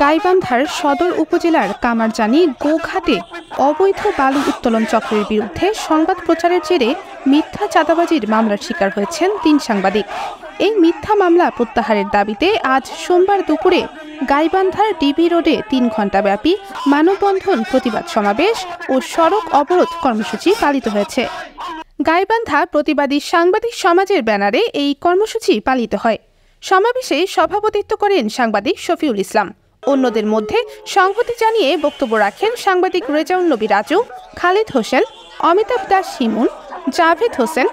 গাইবান্ধার সদর উপজেলার কামারজানি গোঘাটে অবৈধ বালু উত্তোলন চক্রের বিরুদ্ধে সংবাদ প্রচারের জেরে মিথ্যা চাঁদাবাজির মামলার শিকার হয়েছেন ৩ সাংবাদিক। এই মিথ্যা মামলা প্রত্যাহারের দাবিতে আজ সোমবার দুপুরে গাইবান্ধার ডিবি রোডে ৩ ঘণ্টাব্যাপী মানববন্ধন, প্রতিবাদ সমাবেশ ও সড়ক অবরোধ কর্মসূচি পালিত হয়েছে। গাইবান্ধা প্রতিবাদী সাংবাদিক সমাজের ব্যানারে এই কর্মসূচি পালিত হয়। সমাবেশে সভাপতিত্ব করেন সাংবাদিক শফিউল ইসলাম। অন্যদের মধ্যে সংহতি জানিয়ে বক্তব্য রাখেন সাংবাদিক রেজাউল নবী রাজু, খালিদ হোসেন, অমিতাভ দাস হিমুন, জাভেদ হোসেন,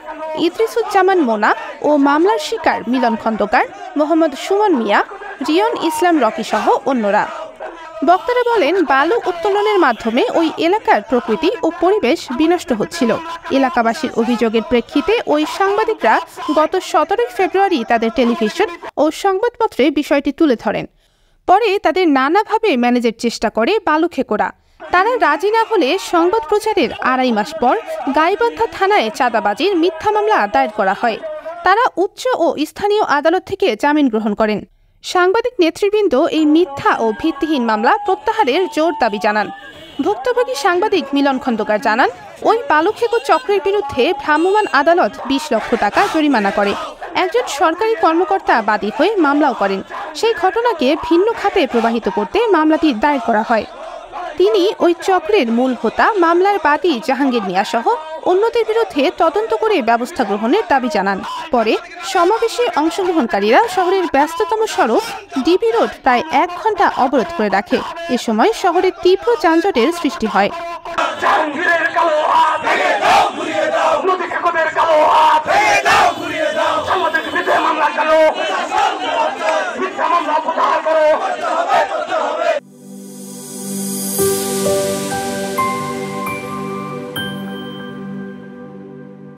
ইদ্রিসুজ্জামান মোনা ও মামলার শিকার মিলন খন্দকার, মোহাম্মদ সুমন মিয়া, রিয়ন ইসলাম রকি সহ অন্যরা। বক্তারা বলেন, বালু উত্তোলনের মাধ্যমে ওই এলাকার প্রকৃতি ও পরিবেশ বিনষ্ট হচ্ছিল। এলাকাবাসীর অভিযোগের প্রেক্ষিতে ওই সাংবাদিকরা গত 17 ফেব্রুয়ারি তাদের টেলিভিশন ও সংবাদপত্রে বিষয়টি তুলে ধরেন। পরে তাদের নানাভাবে ম্যানেজের চেষ্টা করে বালু খেকোরা। তারা রাজি না হলে সংবাদ প্রচারের 2.5 মাস পর গাইবান্ধা থানায় চাঁদাবাজির মিথ্যা মামলা দায়ের করা হয়। তারা উচ্চ ও স্থানীয় আদালত থেকে জামিন গ্রহণ করেন। সাংবাদিক নেতৃবৃন্দ এই মিথ্যা ও ভিত্তিহীন মামলা প্রত্যাহারের জোর দাবি জানান। ভুক্তভোগী সাংবাদিক মিলন খন্দকার জানান, ওই বালুখেকো চক্রের বিরুদ্ধে ভ্রাম্যমাণ আদালত 20 লক্ষ টাকা জরিমানা করে। একজন সরকারি কর্মকর্তা বাদী হয়ে মামলাও করেন। সেই ঘটনাকে ভিন্ন খাতে প্রবাহিত করতে মামলাটি দায়ের করা হয়। তিনি ওই চক্রের মূল হোতা মামলার বাদী জাহাঙ্গীর মিয়া সহ অন্যদের বিরুদ্ধে তদন্ত করে ব্যবস্থা গ্রহণের দাবি জানান। পরে সমাবেশে অংশগ্রহণকারীরা শহরের ব্যস্ততম সড়ক ডিবি রোড প্রায় 1 ঘণ্টা অবরোধ করে রাখে। এ সময় শহরে তীব্র যানজটের সৃষ্টি হয়।